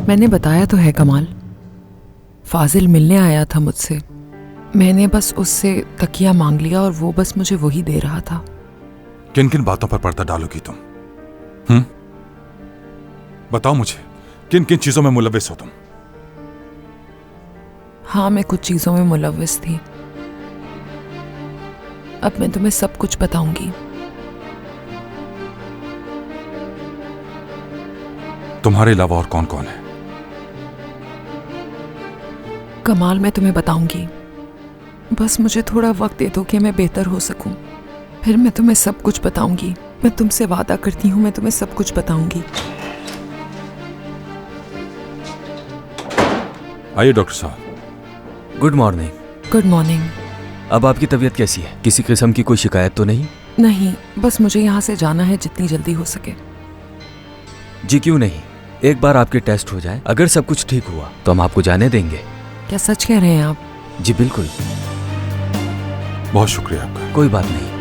मैंने बताया तो है कमाल, फाजिल मिलने आया था मुझसे। मैंने बस उससे तकिया मांग लिया और वो बस मुझे वही दे रहा था। किन किन बातों पर पर्दा डालोगी तुम? बताओ मुझे, किन किन चीजों में मुलव्विस हो तुम? हाँ, मैं कुछ चीजों में मुलव्विस थी। अब मैं तुम्हें सब कुछ बताऊंगी। तुम्हारे अलावा और कौन कौन है? कमाल, मैं तुम्हें बताऊंगी, बस मुझे थोड़ा वक्त दे दो कि मैं बेहतर हो सकूं। फिर मैं तुम्हें सब कुछ बताऊंगी। मैं तुमसे वादा करती हूँ, मैं तुम्हें सब कुछ बताऊंगी। आइए डॉक्टर साहब। Good morning. Good morning. अब आपकी तबीयत कैसी है? किसी किस्म की कोई शिकायत तो नहीं? नहीं, बस मुझे यहाँ से जाना है जितनी जल्दी हो सके। जी क्यों नहीं, एक बार आपके टेस्ट हो जाए, अगर सब कुछ ठीक हुआ तो हम आपको जाने देंगे। क्या सच कह रहे हैं आप? जी बिल्कुल। बहुत शुक्रिया आपका। कोई बात नहीं।